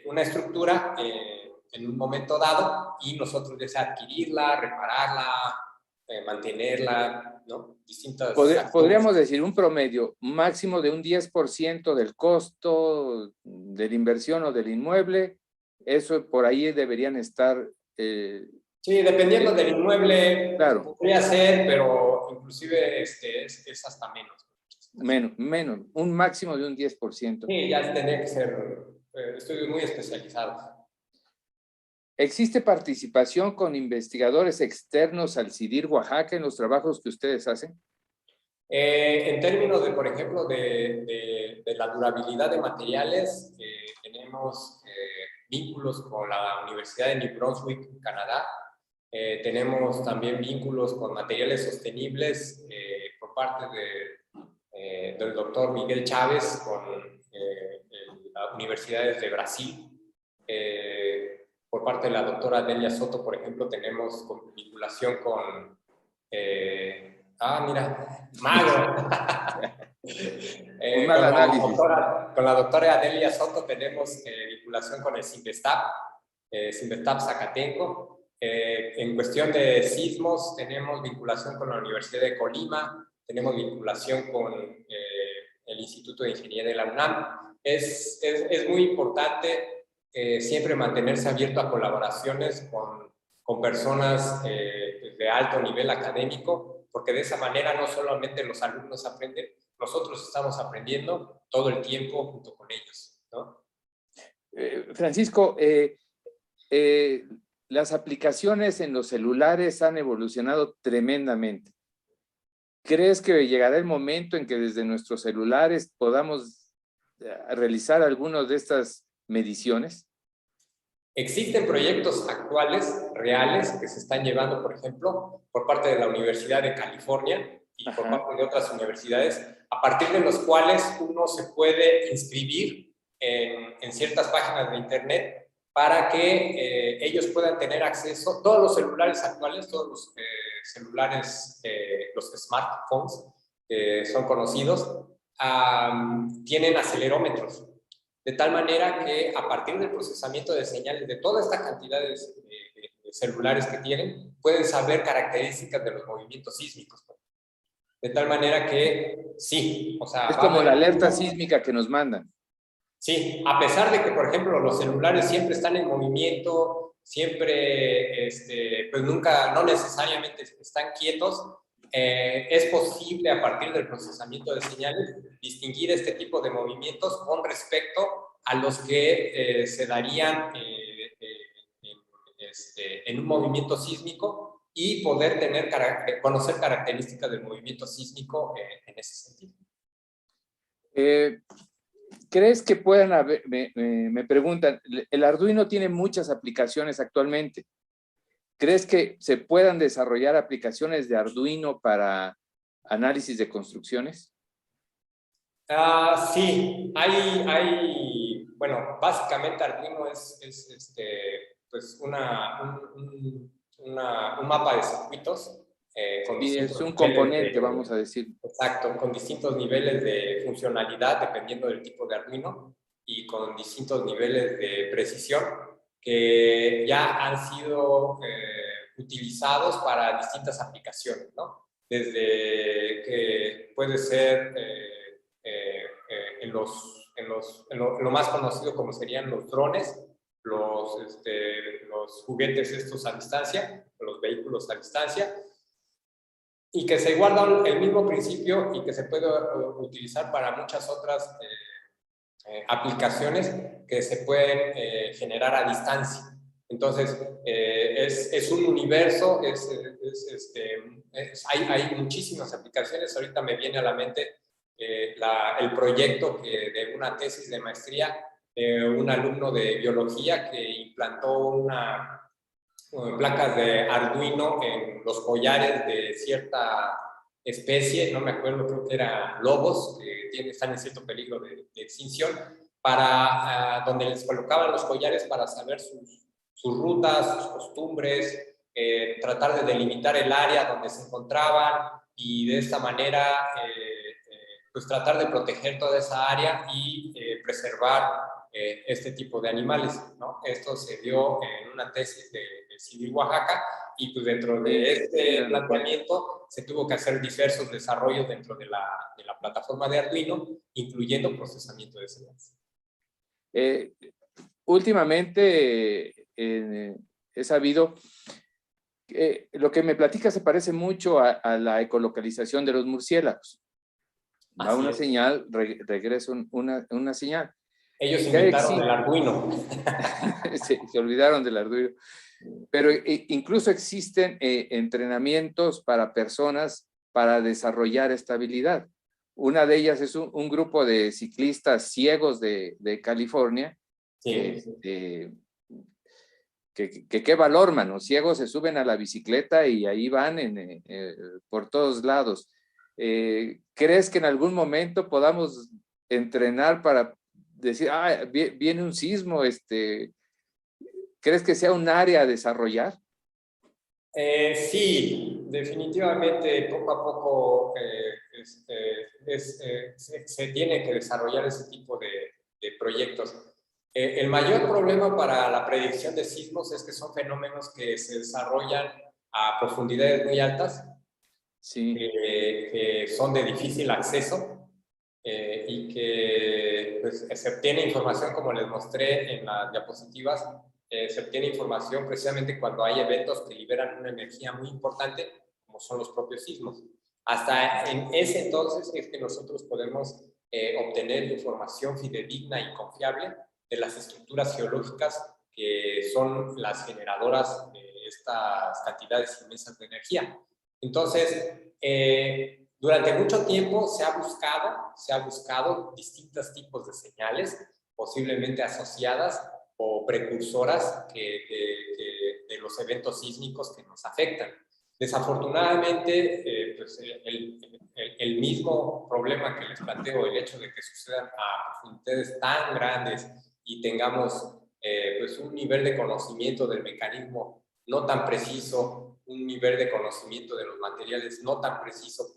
una estructura en un momento dado y nosotros desea adquirirla, repararla, mantenerla, ¿no? Distintas podríamos decir un promedio máximo de un 10% del costo de la inversión o del inmueble, eso por ahí deberían estar... sí, dependiendo del inmueble, claro. Podría ser, pero inclusive es hasta menos. Menos, un máximo de un 10%. Sí, ya tendría que ser estudios muy especializados. ¿Existe participación con investigadores externos al CIDIR Oaxaca en los trabajos que ustedes hacen? En términos de, por ejemplo, de la durabilidad de materiales, tenemos vínculos con la Universidad de New Brunswick, Canadá. Tenemos también vínculos con materiales sostenibles por parte del doctor Miguel Chávez con las universidades de Brasil. Por parte de la doctora Delia Soto, por ejemplo, tenemos vinculación con... mira, mago. Un mal análisis. Con la doctora Adelia Soto tenemos vinculación con el Cinvestav, Cinvestav Zacatenco. En cuestión de sismos, tenemos vinculación con la Universidad de Colima, tenemos vinculación con el Instituto de Ingeniería de la UNAM. Es muy importante siempre mantenerse abierto a colaboraciones con personas de alto nivel académico, porque de esa manera no solamente los alumnos aprenden, nosotros estamos aprendiendo todo el tiempo junto con ellos, ¿no? Francisco, las aplicaciones en los celulares han evolucionado tremendamente. ¿Crees que llegará el momento en que desde nuestros celulares podamos realizar algunas de estas mediciones? Existen proyectos actuales, reales, que se están llevando, por ejemplo, por parte de la Universidad de California y por parte de otras universidades, a partir de los cuales uno se puede inscribir en ciertas páginas de internet para que ellos puedan tener acceso, todos los celulares actuales, todos los celulares, los smartphones son conocidos, tienen acelerómetros, de tal manera que a partir del procesamiento de señales de toda esta cantidad de celulares que tienen, pueden saber características de los movimientos sísmicos. De tal manera que sí, o sea... Es como la alerta sísmica que nos mandan. Sí, a pesar de que, por ejemplo, los celulares siempre están en movimiento, siempre, pues nunca, no necesariamente están quietos, es posible a partir del procesamiento de señales distinguir este tipo de movimientos con respecto a los que se darían en un movimiento sísmico y poder conocer características del movimiento sísmico en ese sentido. ¿Crees que puedan haber, me preguntan, el Arduino tiene muchas aplicaciones actualmente? ¿Crees que se puedan desarrollar aplicaciones de Arduino para análisis de construcciones? Sí, bueno, básicamente Arduino es pues un mapa de circuitos. Es un componente, vamos a decir. Exacto, con distintos niveles de funcionalidad dependiendo del tipo de Arduino y con distintos niveles de precisión que ya han sido utilizados para distintas aplicaciones, ¿no? Desde que puede ser en lo más conocido como serían los drones, los juguetes estos a distancia, los vehículos a distancia, y que se guarda el mismo principio y que se puede utilizar para muchas otras aplicaciones que se pueden generar a distancia. Entonces, es un universo, hay muchísimas aplicaciones. Ahorita me viene a la mente el proyecto de una tesis de maestría de un alumno de biología que implantó placas de Arduino en los collares de cierta especie, no me acuerdo, creo que eran lobos, que están en cierto peligro de extinción, donde les colocaban los collares para saber sus rutas, sus costumbres, tratar de delimitar el área donde se encontraban y de esta manera pues tratar de proteger toda esa área y preservar este tipo de animales, ¿no? Esto se dio en una tesis de CIDIR Oaxaca y pues dentro de este planteamiento se tuvo que hacer diversos desarrollos dentro de la plataforma de Arduino, incluyendo procesamiento de señales. Últimamente he sabido que lo que me platica se parece mucho a la ecolocalización de los murciélagos. Da una señal, regresa una señal. Ellos inventaron el Arduino. Se olvidaron del Arduino. Pero incluso existen entrenamientos para personas para desarrollar esta habilidad. Una de ellas es un grupo de ciclistas ciegos de California, Sí. que qué valor, mano. Ciegos se suben a la bicicleta y ahí van por todos lados. ¿Crees que en algún momento podamos entrenar para decir, viene un sismo? ¿Crees que sea un área a desarrollar? Sí, definitivamente poco a poco se tiene que desarrollar ese tipo de proyectos. El mayor problema para la predicción de sismos es que son fenómenos que se desarrollan a profundidades muy altas, Sí. que son de difícil acceso y que pues, se obtiene información, como les mostré en las diapositivas, se obtiene información precisamente cuando hay eventos que liberan una energía muy importante, como son los propios sismos. Hasta en ese entonces es que nosotros podemos obtener información fidedigna y confiable de las estructuras geológicas que son las generadoras de estas cantidades inmensas de energía. Entonces, durante mucho tiempo se ha buscado distintos tipos de señales, posiblemente asociadas o precursoras de los eventos sísmicos que nos afectan. Desafortunadamente, pues el mismo problema que les planteo, el hecho de que sucedan a profundidades tan grandes y tengamos pues un nivel de conocimiento del mecanismo no tan preciso, un nivel de conocimiento de los materiales no tan preciso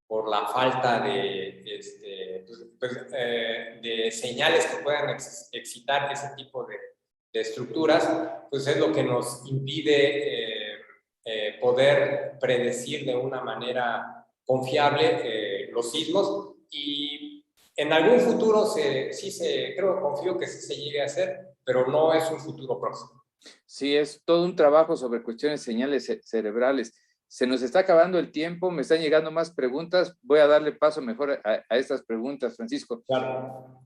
por la falta de señales que puedan excitar ese tipo de estructuras, pues es lo que nos impide poder predecir de una manera confiable los sismos, y en algún futuro confío que sí se llegue a hacer, pero no es un futuro próximo. Sí, es todo un trabajo sobre cuestiones de señales cerebrales. Se nos está acabando el tiempo, me están llegando más preguntas. Voy a darle paso mejor a estas preguntas, Francisco. Claro.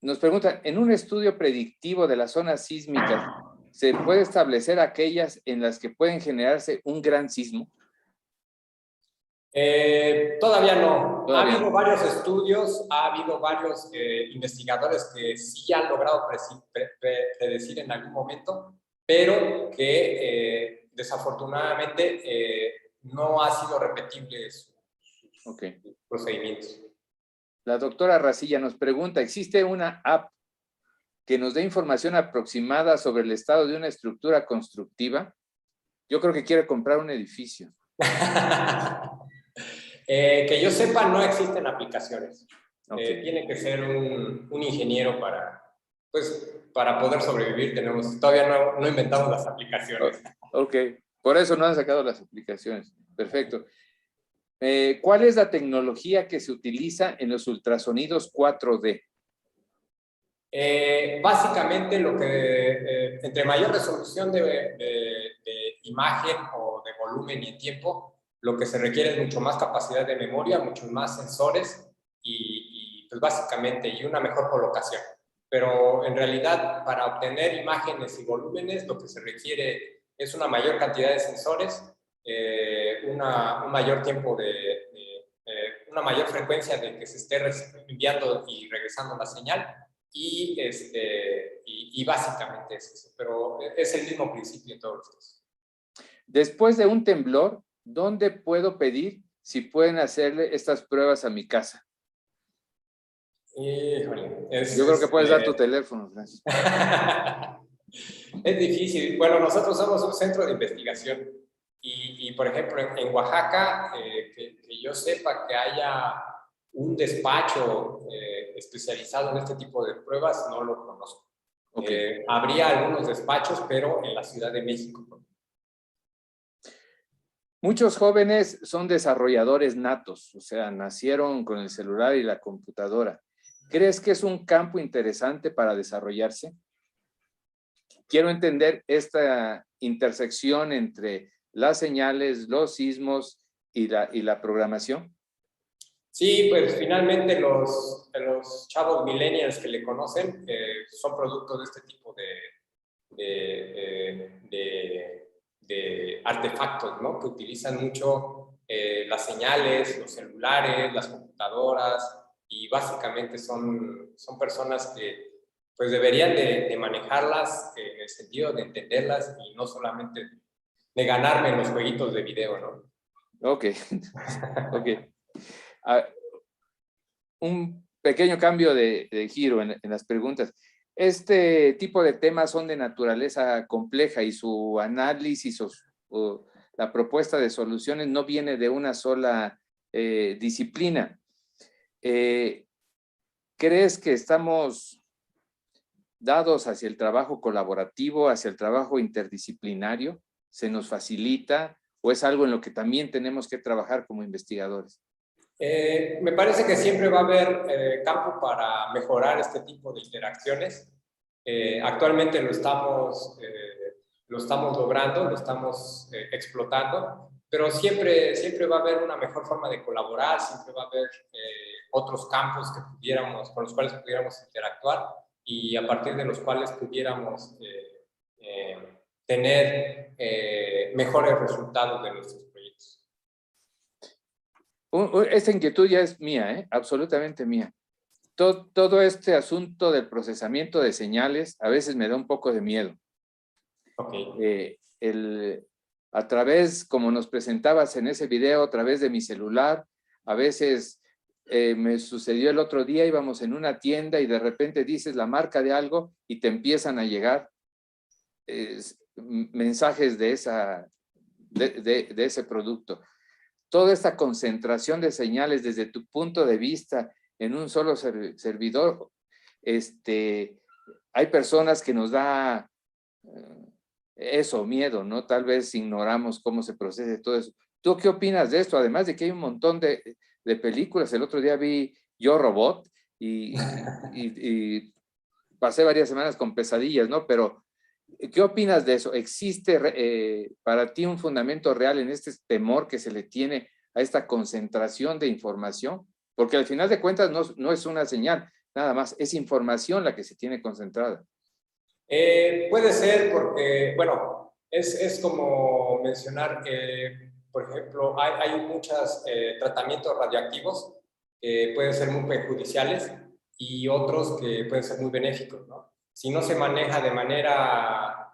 Nos preguntan, ¿en un estudio predictivo de las zonas sísmicas se puede establecer aquellas en las que pueden generarse un gran sismo? Todavía no. Todavía Ha habido no. varios estudios, ha habido varios investigadores que sí han logrado predecir en algún momento, pero que desafortunadamente no ha sido repetible sus procedimientos. La doctora Racilla nos pregunta, ¿existe una app que nos dé información aproximada sobre el estado de una estructura constructiva? Yo creo que quiere comprar un edificio. Que yo sepa, no existen aplicaciones. Okay. Tiene que ser un ingeniero para poder sobrevivir. Todavía no inventamos las aplicaciones. Ok, por eso no han sacado las aplicaciones. Perfecto. ¿Cuál es la tecnología que se utiliza en los ultrasonidos 4D? Básicamente, entre mayor resolución de imagen o de volumen y en tiempo, lo que se requiere es mucho más capacidad de memoria, muchos más sensores y pues básicamente, y una mejor colocación. Pero en realidad, para obtener imágenes y volúmenes, lo que se requiere es una mayor cantidad de sensores, un mayor tiempo una mayor frecuencia de que se esté enviando y regresando la señal, y básicamente es eso, pero es el mismo principio en todos los casos. Después de un temblor, ¿dónde puedo pedir si pueden hacerle estas pruebas a mi casa? Híjole, yo creo que puedes dar tu teléfono, Francisco. Es difícil. Bueno, nosotros somos un centro de investigación y por ejemplo, en Oaxaca, que yo sepa que haya un despacho especializado en este tipo de pruebas, no lo conozco. Okay. Habría algunos despachos, pero en la Ciudad de México. Muchos jóvenes son desarrolladores natos, o sea, nacieron con el celular y la computadora. ¿Crees que es un campo interesante para desarrollarse? Quiero entender esta intersección entre las señales, los sismos y la programación. Sí, pues finalmente los chavos millennials que le conocen son productos de este tipo de artefactos, ¿no? Que utilizan mucho las señales, los celulares, las computadoras, y básicamente son personas que pues deberían de manejarlas en el sentido de entenderlas y no solamente de ganarme en los jueguitos de video, ¿no? Ok, ok. Un pequeño cambio de giro en las preguntas. Este tipo de temas son de naturaleza compleja y su análisis o la propuesta de soluciones no viene de una sola disciplina. ¿Crees que estamos dados hacia el trabajo colaborativo, hacia el trabajo interdisciplinario? ¿Se nos facilita o es algo en lo que también tenemos que trabajar como investigadores? Me parece que siempre va a haber campo para mejorar este tipo de interacciones. Actualmente lo estamos logrando, lo estamos explotando, pero siempre va a haber una mejor forma de colaborar, siempre va a haber otros campos con los cuales pudiéramos interactuar y a partir de los cuales pudiéramos tener mejores resultados de nuestros proyectos. Esta inquietud ya es mía, absolutamente mía. Todo este asunto del procesamiento de señales a veces me da un poco de miedo. Okay. A través, como nos presentabas en ese video, a través de mi celular, a veces me sucedió el otro día, íbamos en una tienda y de repente dices la marca de algo y te empiezan a llegar mensajes de ese producto. Toda esta concentración de señales desde tu punto de vista en un solo servidor, hay personas que nos da eso, miedo, ¿no? Tal vez ignoramos cómo se procede todo eso. ¿Tú qué opinas de esto? Además de que hay un montón de películas. El otro día vi Yo Robot y pasé varias semanas con pesadillas, ¿no? Pero ¿qué opinas de eso? ¿Existe para ti un fundamento real en este temor que se le tiene a esta concentración de información? Porque al final de cuentas no es una señal, nada más, es información la que se tiene concentrada. Puede ser porque, bueno, es como mencionar, por ejemplo, hay muchos tratamientos radioactivos que pueden ser muy perjudiciales y otros que pueden ser muy benéficos, ¿no? Si no se maneja de manera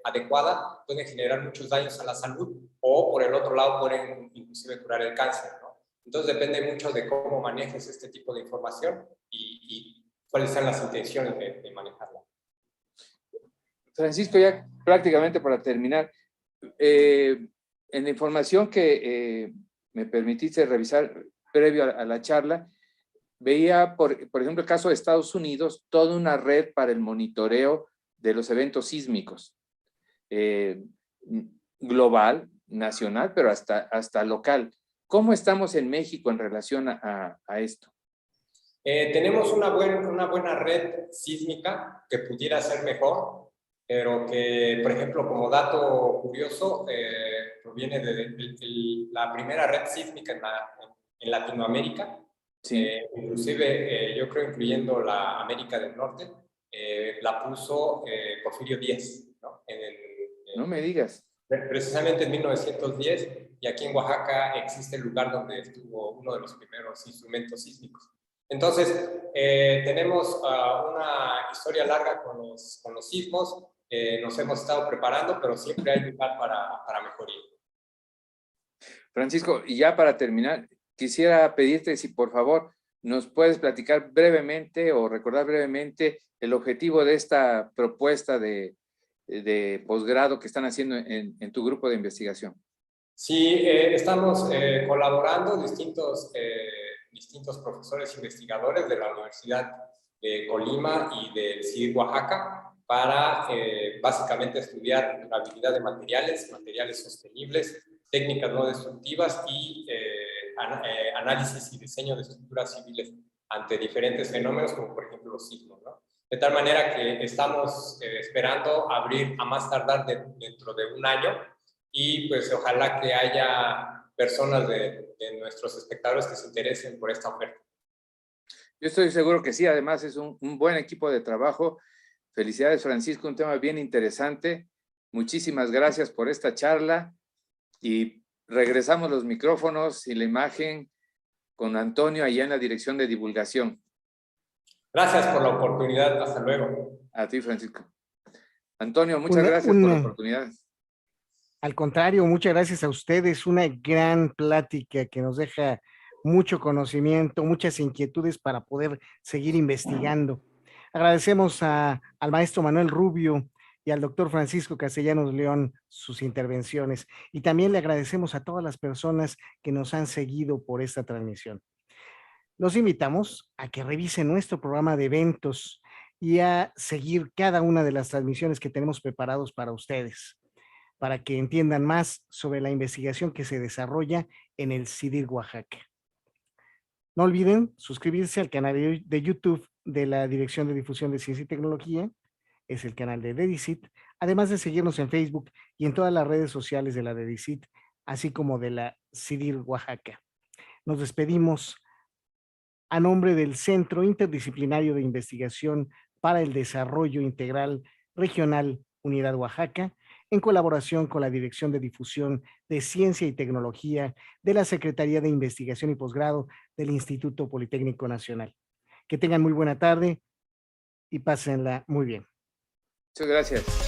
adecuada, pueden generar muchos daños a la salud o, por el otro lado, pueden inclusive curar el cáncer, ¿no? Entonces depende mucho de cómo manejes este tipo de información y cuáles sean las intenciones de manejarla. Francisco, ya prácticamente para terminar, en la información que me permitiste revisar previo a la charla, veía, por ejemplo, el caso de Estados Unidos, toda una red para el monitoreo de los eventos sísmicos, global, nacional, pero hasta local. ¿Cómo estamos en México en relación a esto? Tenemos una buena red sísmica que pudiera ser mejor, pero que, por ejemplo, como dato curioso, proviene de la primera red sísmica en Latinoamérica. Sí. Inclusive, yo creo, incluyendo la América del Norte, la puso Porfirio Díaz, ¿no? No me digas. Precisamente en 1910, y aquí en Oaxaca existe el lugar donde estuvo uno de los primeros instrumentos sísmicos. Entonces, tenemos una historia larga con los sismos, nos hemos estado preparando, pero siempre hay lugar para mejoría. Francisco, y ya para terminar, quisiera pedirte si por favor nos puedes platicar brevemente o recordar brevemente el objetivo de esta propuesta de posgrado que están haciendo en tu grupo de investigación. Sí, estamos colaborando distintos profesores investigadores de la Universidad de Colima y del CIDIR Oaxaca para básicamente estudiar la habilidad de materiales sostenibles, técnicas no destructivas y análisis y diseño de estructuras civiles ante diferentes fenómenos como por ejemplo los sismos, ¿no? De tal manera que estamos esperando abrir a más tardar dentro de un año y pues ojalá que haya personas de nuestros espectadores que se interesen por esta oferta. Yo estoy seguro que sí, además es un buen equipo de trabajo. Felicidades, Francisco, un tema bien interesante. Muchísimas gracias por esta charla y regresamos los micrófonos y la imagen con Antonio allá en la dirección de divulgación. Gracias por la oportunidad. Hasta luego. A ti, Francisco. Antonio, muchas gracias por la oportunidad. Al contrario, muchas gracias a ustedes. Una gran plática que nos deja mucho conocimiento, muchas inquietudes para poder seguir investigando. Agradecemos al maestro Manuel Rubio y al doctor Francisco Castellanos León sus intervenciones. Y también le agradecemos a todas las personas que nos han seguido por esta transmisión. Los invitamos a que revisen nuestro programa de eventos y a seguir cada una de las transmisiones que tenemos preparados para ustedes, para que entiendan más sobre la investigación que se desarrolla en el CIDIR Oaxaca. No olviden suscribirse al canal de YouTube de la Dirección de Difusión de Ciencia y Tecnología, es el canal de DEDICIT, además de seguirnos en Facebook y en todas las redes sociales de la DEDICIT, así como de la CIDIR Oaxaca. Nos despedimos a nombre del Centro Interdisciplinario de Investigación para el Desarrollo Integral Regional Unidad Oaxaca, en colaboración con la Dirección de Difusión de Ciencia y Tecnología de la Secretaría de Investigación y Posgrado del Instituto Politécnico Nacional. Que tengan muy buena tarde y pásenla muy bien. Muchas gracias.